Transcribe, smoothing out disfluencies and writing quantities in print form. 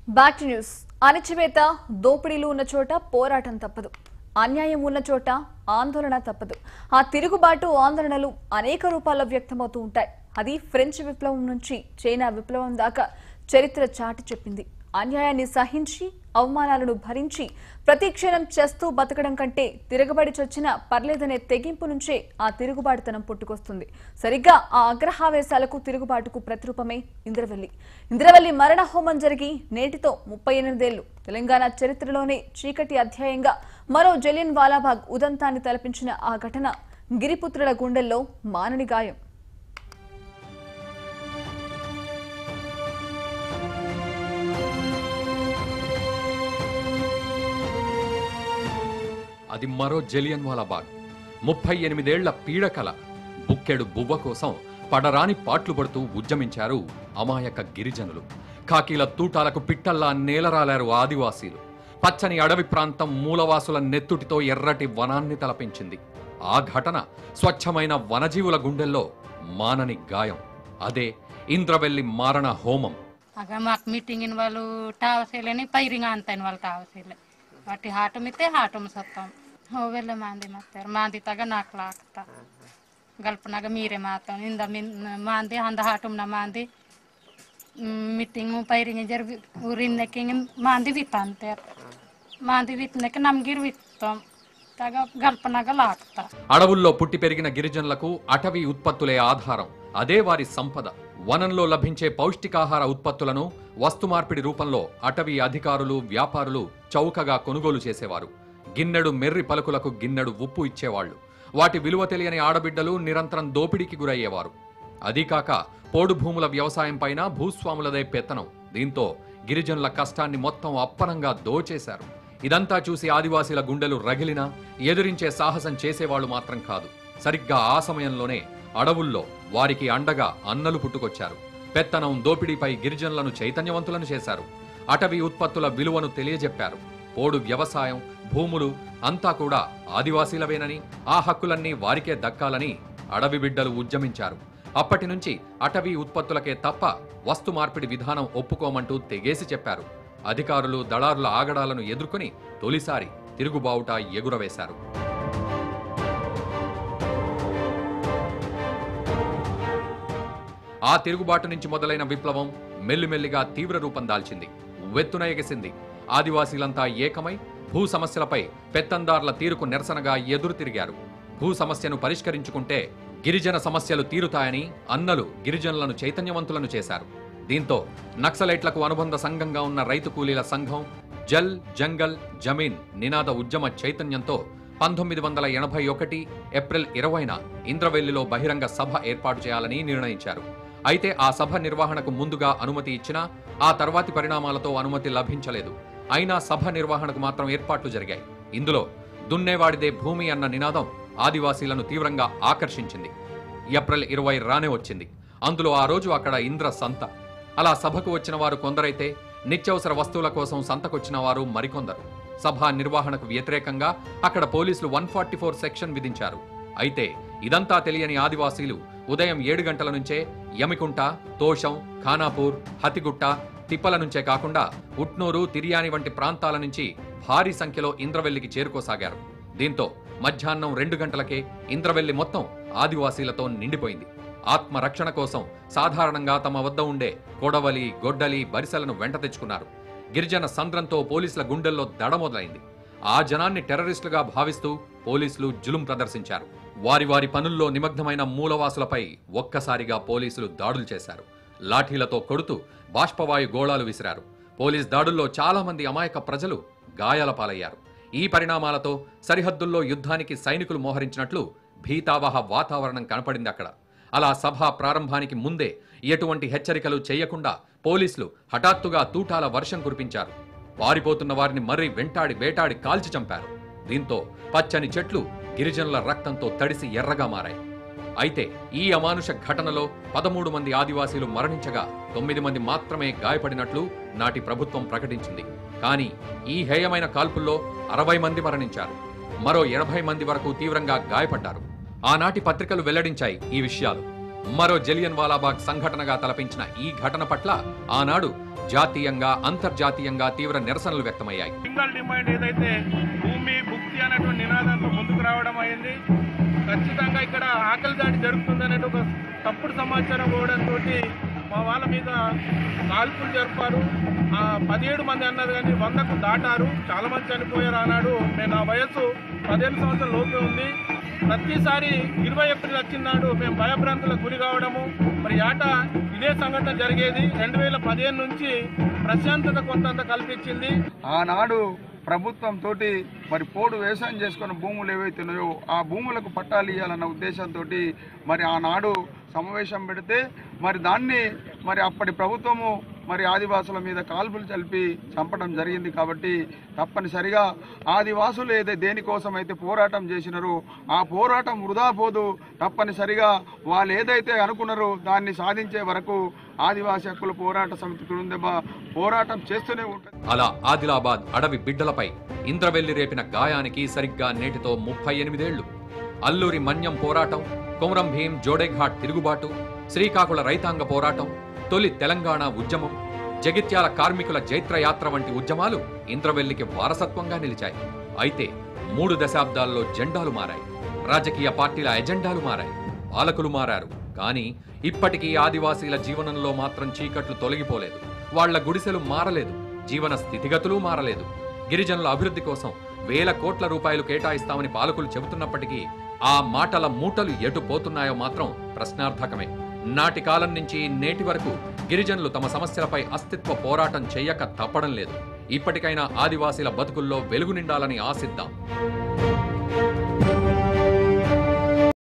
Back to news. అణచివేత దోపిడీలు ఉన్న చోట పోరాటం తప్పదు. అన్యాయం ఉన్న చోట ఆందోళన తప్పదు. ఆ తిరుగుబాటు ఆందోళనలు అనేక రూపాల్లో వ్యక్తమవుతూ ఉంటాయి. అది ఫ్రెంచ్ విప్లవం నుంచి చైనా విప్లవం దాకా చరిత్ర చాటి చెప్పింది. అన్యాయాన్ని సహించి అవమానాలను భరించి ప్రతి క్షణం చేస్తూ బతకడం కంటే తిరగబడి చొచ్చిన పర్లేదనే తెగింపు నుంచే ఆ తిరుగుబాటుతనం పుట్టుకొస్తుంది. సరిగ్గా ఆ అగ్రహావేశాలకు తిరుగుబాటుకు ప్రతిరూపమే ఇంద్రవెల్లి మరణ హోమం జరిగి నేటితో 38 ఏళ్లు. తెలంగాణ చరిత్రలోనే చీకటి అధ్యాయంగా మరో జలియన్ వాలాబాగ్ ఉదంతాన్ని తలపించిన ఆ ఘటన గిరిపుత్రుల గుండెల్లో మానని గాయం. అది మరో జలియన్ వాలాబాగ్. 38 ఏళ్ల పీడకల. బుక్కెడు బువ్వ కోసం పడరాని పాట్లు పడుతూ ఉద్యమించారు అమాయక గిరిజనులు. కాకీల తూటాలకు పిట్టల్లా నేలరాలారు ఆదివాసీలు. పచ్చని అడవి ప్రాంతం మూలవాసుల నెత్తుటితో ఎర్రటి వనాన్ని తలపించింది. ఆ ఘటన స్వచ్ఛమైన వనజీవుల గుండెల్లో మానని గాయం. అదే ఇంద్రవెల్లి మారణ హోమం. మాకు మీటింగ్ వాళ్ళు టావసేలని పైరింగ్ అంతాయి వాళ్ళు టావసేలే వాటి ಹಾಟಮಿತ್ತೆ ಹಾಟಮ್ ಸತ್ತಂ ಹೋವೆಲ್ಲ ಮಾಂದಿ ಮಾಡ್ತಾರೆ ಮಾಂದಿ ತಗ ನಾಲ್ಕು ಲಾಕ್ತ ಗಲ್ಪನಾಗ ಮೀರೆ ಮಾತಾವ ಇಂದ ಮಾಂದಿ ಅಂದ ಹಾಟಮ್ನ ಮಾಂದಿ ಮೀಟಿಂಗ್ ಪೈರಿಂಗ್ ಜರ್ ಊರಿನಕ್ಕೆ ಮಾಂದಿ ವಿತ್ತ ಅಂತಾರೆ మాంది విత్తనక నమ్గిర్ విత్తం తగ గల్పనగ లాక్త. అడవుల్లో పుట్టి పెరిగిన గిరిజనులకు అటవీ ఉత్పత్తులే ఆధారం. అదే వారి సంపద. వనంలో లభించే పౌష్టికాహార ఉత్పత్తులను వస్తు మార్పిడి రూపంలో అటవీ అధికారులు, వ్యాపారులు చౌకగా కొనుగోలు చేసేవారు. గిన్నెడు మెర్రి పలుకులకు గిన్నెడు ఉప్పు ఇచ్చేవాళ్లు. వాటి విలువ తెలియని ఆడబిడ్డలు నిరంతరం దోపిడీకి గురయ్యేవారు. అదీకాక పోడు భూముల వ్యవసాయం పైన భూస్వాములదే పెత్తనం. దీంతో గిరిజనుల కష్టాన్ని మొత్తం అప్పనంగా దోచేశారు. ఇదంతా చూసి ఆదివాసీల గుండెలు రగిలినా ఎదురించే సాహసం చేసేవాళ్లు మాత్రం కాదు. సరిగ్గా ఆ సమయంలోనే అడవుల్లో వారికి అండగా అన్నలు పుట్టుకొచ్చారు. పెత్తనం, దోపిడీపై గిరిజనులను చైతన్యవంతులను చేశారు. అటవీ ఉత్పత్తుల విలువను తెలియజెప్పారు. పోడు వ్యవసాయం, భూములు అంతా కూడా ఆదివాసీలవేనని, ఆ హక్కులన్నీ వారికే దక్కాలని అడవి బిడ్డలు ఉద్యమించారు. అప్పటి నుంచి అటవీ ఉత్పత్తులకే తప్ప వస్తు మార్పిడి విధానం ఒప్పుకోమంటూ తెగేసి చెప్పారు. అధికారులు, దళారుల ఆగడాలను ఎదుర్కొని తొలిసారి తిరుగుబావుట ఎగురవేశారు. ఆ తిరుగుబాటు నుంచి మొదలైన విప్లవం మెల్లిమెల్లిగా తీవ్ర రూపం దాల్చింది. వెత్తున ఎగసింది. ఆదివాసీలంతా ఏకమై భూ సమస్యలపై పెత్తందార్ల తీరుకు నిరసనగా ఎదురు తిరిగారు. భూ సమస్యను పరిష్కరించుకుంటే గిరిజన సమస్యలు తీరుతాయని అన్నలు గిరిజనులను చైతన్యవంతులను చేశారు. దీంతో నక్సలైట్లకు అనుబంధ సంఘంగా ఉన్న రైతు కూలీల సంఘం జల్ జంగల్ జమీన్ నినాద ఉద్యమ చైతన్యంతో 1981 ఏప్రిల్ 20న ఇంద్రవెల్లిలో బహిరంగ సభ ఏర్పాటు చేయాలని నిర్ణయించారు. అయితే ఆ సభ నిర్వహణకు ముందుగా అనుమతి ఇచ్చినా ఆ తర్వాతి పరిణామాలతో అనుమతి లభించలేదు. అయినా సభ నిర్వహణకు మాత్రం ఏర్పాట్లు జరిగాయి. ఇందులో దున్నేవాడిదే భూమి అన్న నినాదం ఆదివాసీలను తీవ్రంగా ఆకర్షించింది. ఏప్రిల్ 20 రానే వచ్చింది. అందులో ఆ రోజు అక్కడ ఇంద్ర సంత. అలా సభకు వచ్చిన వారు కొందరైతే నిత్యావసర వస్తువుల కోసం సంతకొచ్చిన వారు మరికొందరు. సభ నిర్వహణకు వ్యతిరేకంగా అక్కడ పోలీసులు 144 సెక్షన్ విధించారు. అయితే ఇదంతా తెలియని ఆదివాసీలు ఉదయం 7 గంటల నుంచే యమికుంట, తోషం, ఖానాపూర్, హతిగుట్ట, తిప్పల నుంచే కాకుండా ఉట్నూరు, తిరియాని వంటి ప్రాంతాల నుంచి భారీ సంఖ్యలో ఇంద్రవెల్లికి చేరుకోసాగారు. దీంతో మధ్యాహ్నం 2 గంటలకే ఇంద్రవెల్లి మొత్తం ఆదివాసీలతో నిండిపోయింది. ఆత్మరక్షణ కోసం సాధారణంగా తమ వద్ద ఉండే కొడవలి, గొడ్డలి, బరిసెలను వెంట తెచ్చుకున్నారు. గిరిజన సంద్రంతో పోలీసుల గుండెల్లో దడ మొదలైంది. ఆ జనాన్ని టెర్రరిస్టులుగా భావిస్తూ పోలీసులు జులుం ప్రదర్శించారు. వారి వారి పనుల్లో నిమగ్నమైన మూలవాసులపై ఒక్కసారిగా పోలీసులు దాడులు చేశారు. లాఠీలతో కొడుతూ బాష్పవాయు గోళాలు విసిరారు. పోలీస్ దాడుల్లో చాలా మంది అమాయక ప్రజలు గాయాల పాలయ్యారు. ఈ పరిణామాలతో సరిహద్దుల్లో యుద్ధానికి సైనికులు మోహరించినట్లు భీతావహ వాతావరణం కనపడింది అక్కడ. అలా సభ ప్రారంభానికి ముందే ఎటువంటి హెచ్చరికలు చేయకుండా పోలీసులు హఠాత్తుగా తూటాల వర్షం కురిపించారు. పారిపోతున్న వారిని మరీ వెంటాడి వేటాడి కాల్చి చంపారు. దీంతో పచ్చని చెట్లు గిరిజనుల రక్తంతో తడిసి ఎర్రగా మారాయి. అయితే ఈ అమానుష ఘటనలో 13 మంది ఆదివాసీలు మరణించగా 9 మంది మాత్రమే గాయపడినట్లు నాటి ప్రభుత్వం ప్రకటించింది. కానీ ఈ హేయమైన కాల్పుల్లో 60 మంది మరణించారు. మరో 80 మంది వరకు తీవ్రంగా గాయపడ్డారు. ఆనాటి పత్రికలు వెల్లడించాయి ఈ విషయాలు. మరో జలియన్ వాలాబాగ్ సంఘటనగా తలపించిన ఈ ఘటన పట్ల ఆనాడు జాతీయంగా అంతర్జాతీయంగా తీవ్ర నిరసనలు వ్యక్తమయ్యాయి. సింగల్ డిమాండ్ ఏదైతే భూమి భుక్తి అనేటువంటి నినాదంతో ముందుకు రావడం అయింది. ఖచ్చితంగా ఇక్కడ ఆకలి దాడి జరుగుతుందనే ఒక తప్పుడు సమాచారం పోవడంతో మా వాళ్ళ మీద కాల్పులు జరిపారు. 17 మంది అన్నది కానీ 100కు దాటారు. చాలా మంది చనిపోయారు. ఆనాడు నా వయస్సు 15 సంవత్సరాల లోపే ఉంది. ప్రతిసారి 20 ఏప్రిల్ వచ్చినాడు మేము భయభ్రాంతులకు గురి కావడము. మరి ఆట ఇదే సంఘటన జరిగేది. 2015 నుంచి ప్రశాంతత కొంతంత కల్పించింది. ఆనాడు ప్రభుత్వం తోటి మరి పోడు వ్యవసాయం చేసుకున్న భూములు ఏవైతున్నాయో ఆ భూములకు పట్టాలు ఇవ్వాలన్న ఉద్దేశంతో మరి ఆనాడు సమావేశం పెడితే మరి దాన్ని మరి అప్పటి ప్రభుత్వము మరి ఆదివాసుల మీద కాల్పులు చల్పి చంపడం జరిగింది. కాబట్టి తప్పనిసరిగా ఆదివాసులు దేనికోసం అయితే పోరాటం చేసినారో ఆ పోరాటం వృధా పోదు. తప్పనిసరిగా వాళ్ళు ఏదైతే అనుకున్నారో దాన్ని సాధించే వరకు ఆదివాసీ హక్కుల పోరాట సమితి తురుందెబ్బ పోరాటం చేస్తూనే ఉంటుంది. అలా ఆదిలాబాద్ అడవి బిడ్డలపై ఇంద్రవెల్లి రేపిన గాయానికి సరిగ్గా నేటితో 38 ఏళ్లు. అల్లూరి మన్యం పోరాటం, కొమరం భీం జోడేఘాట్ తిరుగుబాటు, శ్రీకాకుళ రైతాంగ పోరాటం, తొలి తెలంగాణ ఉద్యమం, జగిత్యాల కార్మికుల జైత్రయాత్ర వంటి ఉద్యమాలు ఇంద్రవెల్లికి వారసత్వంగా నిలిచాయి. అయితే 3 దశాబ్దాల్లో జెండాలు మారాయి, రాజకీయ పార్టీల ఎజెండాలు మారాయి, పాలకులు మారారు. కానీ ఇప్పటికీ ఆదివాసీల జీవనంలో మాత్రం చీకట్లు తొలగిపోలేదు. వాళ్ల గుడిసెలు మారలేదు, జీవన స్థితిగతులు మారలేదు. గిరిజనుల అభివృద్ధి కోసం వేల కోట్ల రూపాయలు కేటాయిస్తామని పాలకులు చెబుతున్నప్పటికీ ఆ మాటల మూటలు ఎటు పోతున్నాయో మాత్రం ప్రశ్నార్థకమే. నాటి కాలం నుంచి నేటి వరకు గిరిజనులు తమ సమస్యలపై అస్తిత్వ పోరాటం చెయ్యక తప్పడం లేదు. ఇప్పటికైనా ఆదివాసీల బతుకుల్లో వెలుగు నిండాలని ఆశిద్దాం.